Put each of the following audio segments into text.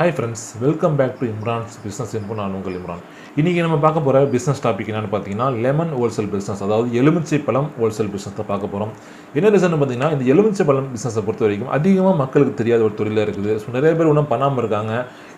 Hi friends, welcome back to Imran's Business Info. நான் உங்கள் இம்ரான். இன்றைக்கி நம்ம பார்க்க போகிற பிஸ்னஸ் டாபிக் என்னென்னு பார்த்தீங்கன்னா லெமன் ஹோல்சேல் பிஸ்னஸ், அதாவது எலுமிச்சை பழம் ஹோல்சேல் பிஸ்னஸை பார்க்க போகிறோம். என்ன ரீசன் பார்த்தீங்கன்னா, இந்த எலுமிச்சை பழம் பிஸ்னஸை பொறுத்த வரைக்கும் அதிகமாக மக்களுக்கு தெரியாத ஒரு தொழிலாக இருக்குது. ஸோ நிறைய பேர் இன்னும் பண்ணாமல் இருக்காங்க.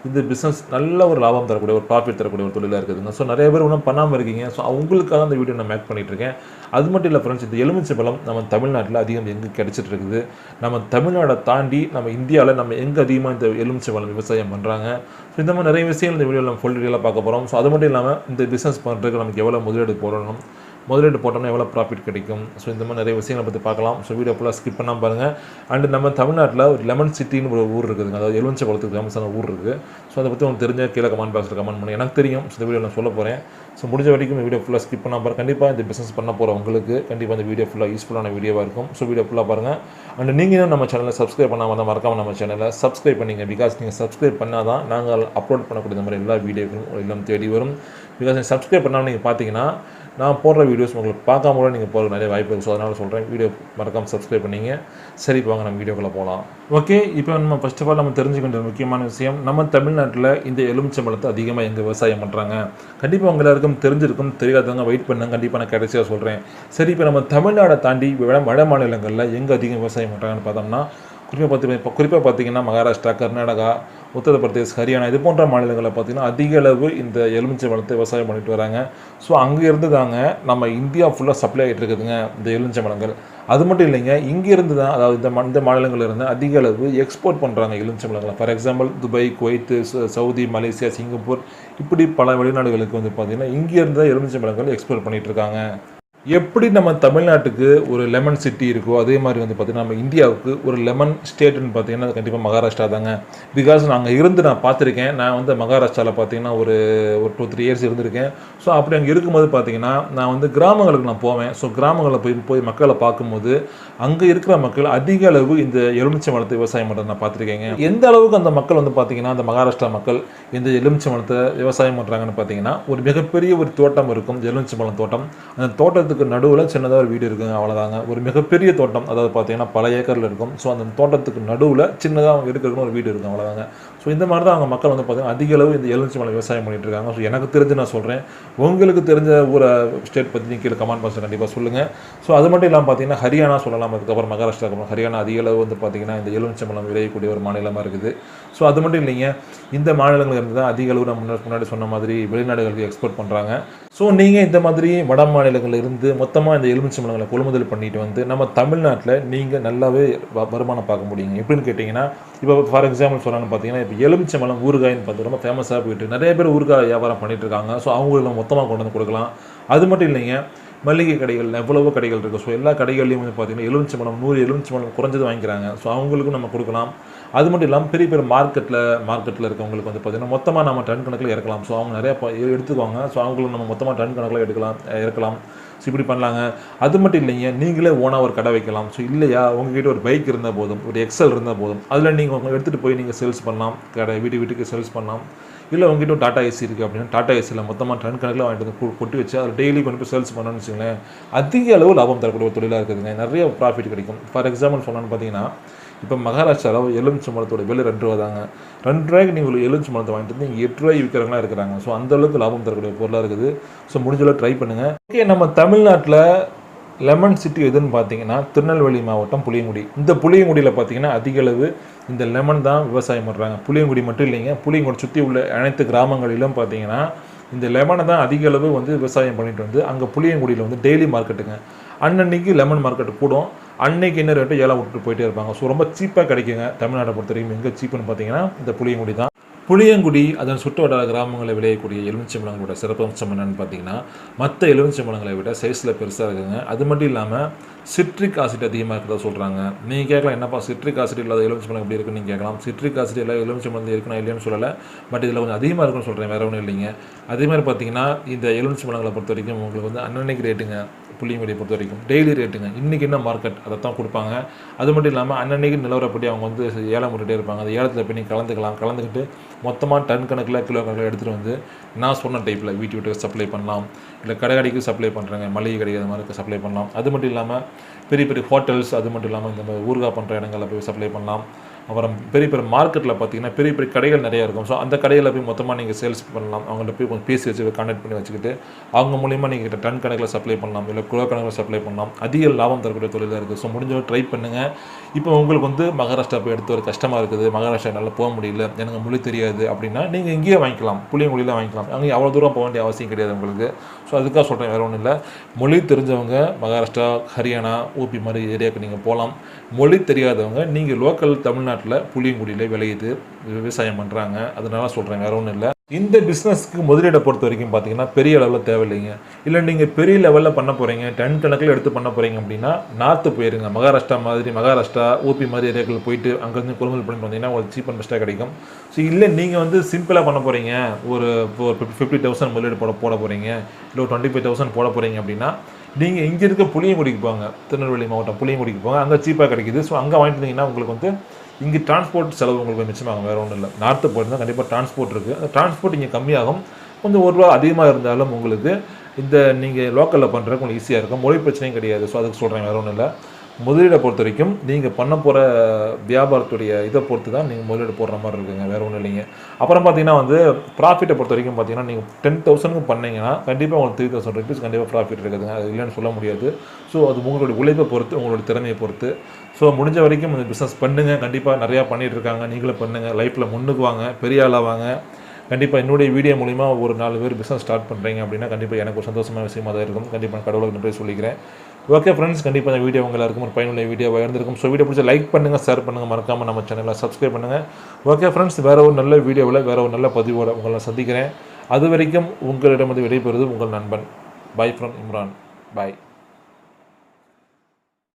இந்த பிஸ்னஸ் நல்ல ஒரு லாபம் தரக்கூடிய ஒரு ப்ராஃபிட் தரக்கூடிய ஒரு தொழிலாக இருக்குதுங்க. ஸோ நிறைய பேர் இன்னும் பண்ணாமல் இருக்கீங்க. ஸோ அவங்களுக்காக அந்த வீடியோ நான் மேக் பண்ணிகிட்டு இருக்கேன். அது மட்டும் இல்லை ஃப்ரெண்ட்ஸ், இந்த எலுமிச்சை பழம் நம்ம தமிழ்நாட்டில் அதிகம் எங்கே கிடச்சிட்டு இருக்குது, நம்ம தமிழ்நாடை தாண்டி நம்ம இந்தியாவில் நம்ம எங்கே அதிகமாக இந்த எலுமிச்சை பழம் விவசாயம் பண்ணுறாங்க. ஸோ இந்த மாதிரி நிறைய விஷயங்கள் இந்த வீடியோவில் நம்ம ஃபுல் டீட்டெயிலாக பார்க்க போகிறோம். ஸோ அது மட்டும் இல்லாமல் இந்த பிஸ்னஸ் பண்ணுறதுக்கு நமக்கு எவ்வளோ முதலீடு போடணும், முதலீடு போட்டோம்னா எவ்வளோ ப்ராஃபிட் கிடைக்கும். ஸோ இந்த மாதிரி நிறைய விஷயங்களை பற்றி பார்க்கலாம். ஸோ வீடியோ ஃபுல்லாக ஸ்கிப் பண்ணாமல் பாருங்கள். அண்டு நம்ம தமிழ்நாட்டில் ஒரு லெமன் சிட்டின்னு ஒரு ஊர் இருக்குதுங்க, அதாவது எலுமிச்சை பழத்துக்கு ஃபேமஸான ஊர் இருக்குது. ஸோ அதை பற்றி உங்களுக்கு தெரிஞ்ச கீழே கமெண்ட் பாக்ஸில் கமெண்ட் பண்ணி எனக்கு தெரியும். ஸோ இந்த வீடியோ நான் சொல்ல போகிறேன். ஸோ முடிஞ்ச வரைக்கும் இந்த வீடியோ ஃபுல்லாக ஸ்கிப் பண்ணாமல் பாருங்கள். கண்டிப்பாக இந்த பிஸ்னஸ் பண்ண போகிற உங்களுக்கு கண்டிப்பாக இந்த வீடியோ ஃபுல்லாக யூஸ்ஃபுல்லான வீடியோவாக இருக்கும். ஸோ வீடியோ ஃபுல்லாக பாருங்கள். அண்ட் நீங்கள் நம்ம சேனலை சப்ஸ்கிரைப் பண்ணாமல் தான் மறக்காமல் நம்ம சேனலை சப்ஸ்கிரைப் பண்ணிங்க. பிகாஸ் நீங்கள் சப்ஸ்கிரைப் பண்ணால் தான் நாங்கள் அப்லோட் பண்ணக்கூடிய இந்த மாதிரி எல்லா வீடியோக்களும் எல்லாம் தேடி வரும். பிகாஸ் நீங்கள் சப்ஸ்கிரைப் பண்ணாமல் நீங்கள் பார்த்தீங்கன்னா நான் போடுற வீடியோஸ் உங்களுக்கு பார்க்காம கூட நீங்கள் போகிற நிறைய வாய்ப்பு இருக்குது. ஸோ அதனால் சொல்கிறேன், வீடியோ மறக்காமல் சப்ஸ்கிரைப் பண்ணிங்க. சரி, வாங்க நம்ம வீடியோக்குள்ளே போகலாம். ஓகே, இப்போ நம்ம ஃபர்ஸ்ட் ஆஃப் ஆல் நம்ம தெரிஞ்சுக்க வேண்டிய முக்கியமான விஷயம், நம்ம தமிழ்நாட்டில் இந்த எலுமிச்சை பழத்தை அதிகமாக எங்கே விவசாயம் பண்ணுறாங்க. கண்டிப்பாக உங்க எல்லாருக்கும் தெரிஞ்சிருக்கும். தெரியாதவங்க வெயிட் பண்ணுங்க, கண்டிப்பாக நான் கடைசியாக சொல்கிறேன். சரி, இப்போ நம்ம தமிழ்நாடை தாண்டி வட மாநிலங்களில் எங்கே அதிகம் விவசாயம் பண்ணுறாங்கன்னு பார்த்தோம்னா, குறிப்பாக பார்த்தீங்கன்னா மகாராஷ்டிரா, கர்நாடகா, உத்தரப்பிரதேஷ், ஹரியானா இது போன்ற மாநிலங்களில் பார்த்திங்கன்னா அதிக அளவு இந்த எலுமிச்சை பழத்தை விவசாயம் பண்ணிட்டு வராங்க. ஸோ அங்கேருந்து தாங்க நம்ம இந்தியா ஃபுல்லாக சப்ளை ஆகிட்டு இருக்குதுங்க இந்த எலுமிச்சை பழங்கள். அது மட்டும் இல்லைங்க, இங்கேருந்து தான், அதாவது இந்த மாநிலங்களில் இருந்து அதிக அளவு எக்ஸ்போர்ட் பண்ணுறாங்க எலுமிச்சை பழங்களை. For example Dubai, Kuwait, Saudi, Malaysia, Singapore, இப்படி பல வெளிநாடுகளுக்கு வந்து பார்த்திங்கன்னா இங்கேருந்து தான் எலுமிச்சை பழங்கள் எக்ஸ்போர்ட் பண்ணிகிட்டு இருக்காங்க. எப்படி நம்ம தமிழ்நாட்டுக்கு ஒரு லெமன் சிட்டி இருக்கோ அதே மாதிரி வந்து பார்த்திங்கன்னா நம்ம இந்தியாவுக்கு ஒரு லெமன் ஸ்டேட்டுன்னு பார்த்தீங்கன்னா அது கண்டிப்பாக மகாராஷ்டிரா தாங்க. பிகாஸ் நாங்கள் இருந்து நான் பார்த்துருக்கேன். நான் வந்து மகாராஷ்டிராவில் பார்த்தீங்கன்னா ஒரு 2-3 இயர்ஸ் இருந்திருக்கேன். ஸோ அப்படி அங்கே இருக்கும்போது பார்த்தீங்கன்னா நான் வந்து கிராமங்களுக்கு நான் போவேன். ஸோ கிராமங்களில் போய் மக்களை பார்க்கும்போது அங்கே இருக்கிற மக்கள் அதிக அளவு இந்த எலுமிச்சை பழத்தை விவசாயம் பண்ணுறதை நான் பார்த்துருக்கேங்க. எந்த அளவுக்கு அந்த மக்கள் வந்து பார்த்திங்கன்னா அந்த மகாராஷ்டிரா மக்கள் இந்த எலுமிச்சை பழத்தை விவசாயம் பண்ணுறாங்கன்னு பார்த்தீங்கன்னா ஒரு மிகப்பெரிய ஒரு தோட்டம் இருக்கும், எலுமிச்சை பழம் தோட்டம். அந்த தோட்டத்துக்கு நடுவில் சின்னதாக ஒரு வீடு இருக்குங்க, அவ்வளோதாங்க. ஒரு மிகப்பெரிய தோட்டம், அதாவது பார்த்தீங்கன்னா பல ஏக்கரில் இருக்கும். ஸோ அந்த தோட்டத்துக்கு நடுவில் சின்னதாக அவங்க இருக்கிறதுன்னு ஒரு வீடு இருக்கும், அவ்வளோதாங்க. ஸோ இந்த மாதிரி தான் அவங்க மக்கள் வந்து பார்த்தீங்கன்னா அதிக அளவு இந்த எலுமிச்சை பழம் விவசாயம் பண்ணிட்டு இருக்காங்க. ஸோ எனக்கு தெரிஞ்சு நான் சொல்கிறேன், உங்களுக்கு தெரிஞ்ச ஒரு ஸ்டேட் பற்றி நீங்கள் கீழே கமெண்ட் பாக்ஸில் கண்டிப்பாக சொல்லுங்கள். ஸோ அது மட்டும் இல்லாமல் பார்த்தீங்கன்னா ஹரியானா சொல்லலாம். அதுக்கப்புறம் மகாராஷ்டிரா, ஹரியானா அதிக அளவு வந்து பார்த்தீங்கன்னா இந்த எலுமிச்சை பழம் விளையக்கூடிய ஒரு மாநிலமாக இருக்குது. ஸோ அது மட்டும் இல்லைங்க, இந்த மாநிலங்கள் இருந்து தான் அதிக அளவு நம்ம முன்னாடி சொன்ன மாதிரி வெளிநாடுகளுக்கு எக்ஸ்போர்ட் பண்ணுறாங்க. ஸோ நீங்கள் இந்த மாதிரி வட மாநிலங்களில் இருந்து மொத்தமாக இந்த எலுமிச்சை பழங்களை கொள்முதல் பண்ணிட்டு வந்து நம்ம தமிழ்நாட்டில் நீங்கள் நல்லாவே வருமானம் பார்க்க முடியுங்க. எப்படின்னு கேட்டிங்கன்னா, இப்போ ஃபார் எக்ஸாம்பிள் சொல்லணும்னு பார்த்தீங்கன்னா, இப்போ எலுமிச்சை பழம் ஊறுகாயின்னு பார்த்து ரொம்ப ஃபேமஸாக போயிட்டு நிறைய பேர் ஊறுகாய் வியாபாரம் பண்ணிட்டு இருக்காங்க. ஸோ அவங்களுக்கு மொத்தமாக கொண்டு வந்து கொடுக்கலாம். அது மட்டும் இல்லைங்க, மளிகை கடைகள் எவ்வளவோ கடைகள் இருக்குது. ஸோ எல்லா கடைகள்லையும் வந்து பார்த்திங்கன்னா எலுமிச்சை பழம் 100 எலுமிச்சை பழம் குறைஞ்சது வாங்கிக்கிறாங்க. ஸோ அவங்களுக்கும் நம்ம கொடுக்கலாம். அது மட்டும் இல்லாமல் பெரிய பெரிய மார்க்கெட்டில் இருக்கவங்களுக்கு வந்து பார்த்திங்கன்னா மொத்தமாக நம்ம டன் கணக்கில் இறக்கலாம். ஸோ அவங்க நிறையா எடுத்துக்குவாங்க. ஸோ அவங்களுக்கு நம்ம மொத்தமாக டன் கணக்கில் இறக்கலாம். ஸோ இப்படி பண்ணலாங்க. அது மட்டும் இல்லைங்க, நீங்களே ஓனாக ஒரு கடை வைக்கலாம். ஸோ இல்லையா, உங்ககிட்ட ஒரு பைக் இருந்தால் போதும், ஒரு எக்ஸல் இருந்தால் போதும், அதில் நீங்கள் எடுத்துகிட்டு போய் நீங்கள் சேல்ஸ் பண்ணலாம். கடை வீட்டுக்கு சேல்ஸ் பண்ணலாம். இல்லை உங்ககிட்ட டாட்டா ஏசி இருக்குது அப்படின்னா டாட்டா ஏசியில் மொத்தமாக டன் கணக்கில் வாங்கிட்டு வந்து கொட்டி வச்சு அதில் டெய்லி கொண்டு போய் சேல்ஸ் பண்ணணும்னு வச்சுங்களேன், அதிக அளவு லாபம் தரக்கூடிய ஒரு தொழிலாக இருக்குதுங்க. நிறைய ப்ராஃபிட் கிடைக்கும். ஃபார் எக்ஸாம்பிள் சொன்னான்னு பார்த்தீங்கன்னா, இப்போ மகாராஷ்டிராவில் எலுமிச்சை மரத்தோட விலை 2 ரூபா தாங்க. 2 ரூபாய்க்கு நீங்கள் ஒரு எலுமிச்சை மரத்தை வாங்கிட்டு வந்து நீங்கள் 8 ரூபாய்க்கு விற்கிறவங்களா இருக்கிறாங்க. ஸோ அந்தளவுக்கு லாபம் தரக்கூடிய பொருளாக இருக்குது. ஸோ முடிஞ்சளவு ட்ரை பண்ணுங்கள். ஓகே, நம்ம தமிழ்நாட்டில் லெமன் சிட்டி எதுன்னு பார்த்தீங்கன்னா திருநெல்வேலி மாவட்டம் புளியங்குடி. இந்த புளியங்குடியில் பார்த்தீங்கன்னா அதிக அளவு இந்த லெமன் தான் விவசாயம் பண்ணுறாங்க. புளியங்குடி மட்டும் இல்லைங்க, புளியங்குடி சுற்றி உள்ள அனைத்து கிராமங்களிலும் பார்த்தீங்கன்னா இந்த லெமனை தான் அதிக அளவு வந்து விவசாயம் பண்ணிட்டு வந்து அங்கே புளியங்குடியில் வந்து டெய்லி மார்க்கெட்டுங்க. அன்னன்னைக்கு லெமன் மார்க்கெட்டு கூடும். அன்னைக்கு என்ன ரேட்டு ஏலம் விட்டுட்டு போயிட்டே இருப்பாங்க. ஸோ ரொம்ப சீப்பாக கிடைக்குங்க. தமிழ்நாட்டை பொறுத்த வரைக்கும் எங்கே சீப்புன்னு பார்த்தீங்கன்னா இந்த புளியங்குடி தான். புளியங்குடி அதன் சுற்று வட்டார கிராமங்களில் விளையக்கூடிய எலுமிச்சை பழங்களோட சிறப்பம்சம் என்னென்னு பார்த்தீங்கன்னா, மற்ற எலுமிச்சை பழங்களை விட சைஸில் பெருசாக இருக்குங்க. அது மட்டும் இல்லாமல் சிட்ரிக் ஆசிட் அதிகமாக இருக்கிறதா சொல்கிறாங்க. நீங்கள் கேட்கலாம், என்னப்பா சிட்ரிக் ஆசிட் இல்லாத எலுமிச்சை பழம் எப்படி இருக்குன்னு நீங்கள் கேட்கலாம். சிட்ரிக் ஆசிட் எல்லா எலுமிச்சை பழம் இருக்குன்னா இல்லைன்னு சொல்லலை, பட் இதில் கொஞ்சம் அதிகமாக இருக்குன்னு சொல்கிறேன், வேறு ஒன்றும் இல்லைங்க. அதே மாதிரி பார்த்தீங்கன்னா இந்த எலுமிச்சை பழங்களை பொறுத்த வரைக்கும் உங்களுக்கு வந்து அன்னன்னைக்கு ரேட்டுங்க. புளியங்குடியை பொறுத்த வரைக்கும் டெய்லி ரேட்டுங்க. இன்றைக்கி என்ன மார்க்கெட் அதை தான் கொடுப்பாங்க. அது மட்டும் இல்லாமல் அன்னன்னைக்கு நிலவரப்படி அவங்க வந்து ஏலம் விட்டுட்டே இருப்பாங்க. அந்த ஏலத்தில் போய் நீங்கள் கலந்துக்கிட்டு மொத்தமாக டன் கணக்கில் கிலோ கணக்கில் எடுத்துகிட்டு வந்து நான் சொன்ன டைப்பில் வீட்டுக்கு சப்ளை பண்ணலாம். இல்லை கடைக்கு சப்ளை பண்ணுறாங்க, மளிகை கடை அது மாதிரி சப்ளை பண்ணலாம். அது மட்டும் இல்லாமல் பெரிய பெரிய ஹோட்டல்ஸ், அது மட்டும் இல்லாமல் இந்த மாதிரி ஊறுகாய் பண்ணுற இடங்களில் போய் சப்ளை பண்ணலாம். அப்புறம் பெரிய பெரிய மார்க்கெட்டில் பார்த்தீங்கன்னா பெரிய பெரிய கடைகள் நிறையா இருக்கும். ஸோ அந்த கடைகளில் போய் மொத்தமாக நீங்கள் சேல்ஸ் பண்ணலாம். அவங்கள்ட்ட போய் கொஞ்சம் பேசி வச்சு கான்டாக்ட் பண்ணி வச்சுக்கிட்டு அவங்க மூலிமா நீங்கள் டன் கணக்கில் சப்ளை பண்ணலாம், இல்லை கிலோ கணக்கில் சப்ளை பண்ணலாம். அதிக லாபம் தரக்கூடிய தொழிலாக இருக்குது. ஸோ முடிஞ்சவரை ட்ரை பண்ணுங்கள். இப்போ உங்களுக்கு வந்து மகாராஷ்டிரா போய் எடுத்து ஒரு கஷ்டமாக இருக்குது, மகாராஷ்டிரா நல்லா போக முடியல, எனக்கு மொழி தெரியாது அப்படின்னா நீங்கள் இங்கேயே வாங்கிக்கலாம், புளியங்குடியில் வாங்கிக்கலாம். அங்கே அவ்வளோ தூரம் போக வேண்டிய அவசியம் கிடையாது உங்களுக்கு. ஸோ அதுக்காக சொல்கிறேன், வேறு ஒன்றும் இல்லை. மொழி தெரிஞ்சவங்க மகாராஷ்டிரா, ஹரியானா, ஊபி மாதிரி ஏரியாவுக்கு நீங்கள் போகலாம். மொழி தெரியாதவங்க நீங்கள் லோக்கல் தமிழ்நாட்டில் புளியங்குடியில் விளையுது, விவசாயம் பண்ணுறாங்க, அதனால சொல்கிறேன், வேறு ஒன்றும் இல்லை. இந்த பிஸ்னஸ்க்கு முதலீடை பொறுத்த வரைக்கும் பார்த்தீங்கன்னா பெரிய லெவலில் தேவையில்லைங்க. இல்லை நீங்கள் பெரிய லெவலில் பண்ண போகிறீங்க, டன் கணக்கில் எடுத்து பண்ண போகிறீங்க அப்படின்னா நார்த்து போயிருங்க. மகாராஷ்டிரா, ஊபி மாதிரி ஏரியாக்கள் போயிட்டு அங்கேருந்து கொள்முதல் பண்ணிட்டு வந்தீங்கன்னா உங்களுக்கு சீப் அண்ட் பெஸ்ட்டாக கிடைக்கும். ஸோ இல்லை நீங்கள் வந்து சிம்பிளாக பண்ண போகிறீங்க, ஒரு 50,000 முதலீடு போட போகிறீங்க, இல்லை ஒரு 25,000 போட போகிறீங்க அப்படின்னா நீங்கள் இங்கே இருக்க புளியங்குடிக்கு போங்க, திருநெல்வேலி மாவட்டம் புளியங்குடிக்கு போங்க, அங்கே சீப்பாக கிடைக்குது. ஸோ அங்கே வாங்கிட்டு இருந்தீங்கன்னா உங்களுக்கு வந்து இங்கே டிரான்ஸ்போர்ட் செலவு உங்களுக்கு மிச்சமாகும், வேறு ஒன்றும் இல்லை. நார்த்து போயிருந்தால் கண்டிப்பாக டிரான்ஸ்போர்ட் இருக்குது, அந்த டிரான்ஸ்போர்ட் இங்கே கம்மியாகும். கொஞ்சம் ₹1 அதிகமாக இருந்தாலும் உங்களுக்கு இந்த நீங்கள் லோக்கலில் பண்ணுறதுக்கு கொஞ்சம் ஈஸியாக இருக்கும், மொழி பிரச்சனையும் கிடையாது. ஸோ அதுக்கு சொல்கிறேன், வேறு ஒன்றும் இல்லை. முதலீடை பொறுத்த வரைக்கும் நீங்கள் பண்ண போகிற வியாபாரத்துடைய இதை பொறுத்து தான் நீங்கள் முதலீடு போடுற மாதிரி இருக்குங்க, வேறு ஒன்றும் இல்லைங்க. அப்புறம் பார்த்தீங்கன்னா வந்து ப்ராஃபிட்டை பொறுத்த வரைக்கும் பார்த்தீங்கன்னா நீங்கள் 10,000 பண்ணீங்கன்னா கண்டிப்பாக உங்களுக்கு ₹3,000 கண்டிப்பாக ப்ராஃபிட் இருக்குதுங்க, அது இல்லைன்னு சொல்ல முடியாது. ஸோ அது உங்களுடைய உழைப்பை பொறுத்து, உங்களுடைய திறமையை பொறுத்து. ஸோ முடிஞ்ச வரைக்கும் இந்த பிஸ்னஸ் பண்ணுங்கள், கண்டிப்பாக நிறையா பண்ணிகிட்டு இருக்காங்க, நீங்களும் பண்ணுங்கள், லைஃப்பில் முன்னுக்கு வாங்க, பெரிய ஆளாவாங்க. கண்டிப்பாக என்னுடைய வீடியோ மூலிமா ஒரு 4 பேர் பிஸ்னஸ் ஸ்டார்ட் பண்ணுறீங்க அப்படின்னா கண்டிப்பாக எனக்கு ஒரு சந்தோஷமான விஷயமாக தான் இருக்கும். கண்டிப்பாக நான் கடவுளுக்கு நன்றி சொல்லிக்கிறேன். ஓகே ஃப்ரெண்ட்ஸ், கண்டிப்பாக இந்த வீடியோ எல்லாருக்கும் ஒரு பயனுள்ள வீடியோவாக இருந்திருக்கும். ஸோ வீடியோ பிடிச்ச லைக் பண்ணுங்கள், ஷேர் பண்ணுங்கள், மறக்காமல் நம்ம சேனலை சப்ஸ்கிரைப் பண்ணுங்கள். ஓகே ஃப்ரெண்ட்ஸ், வேறு ஒரு நல்ல வீடியோவில் வேறு ஒரு நல்ல பதிவோடு உங்களை சந்திக்கிறேன். அது வரைக்கும் உங்களிடமிருந்து விடைபெறுவது உங்கள் நண்பன். By from Imran. பாய்.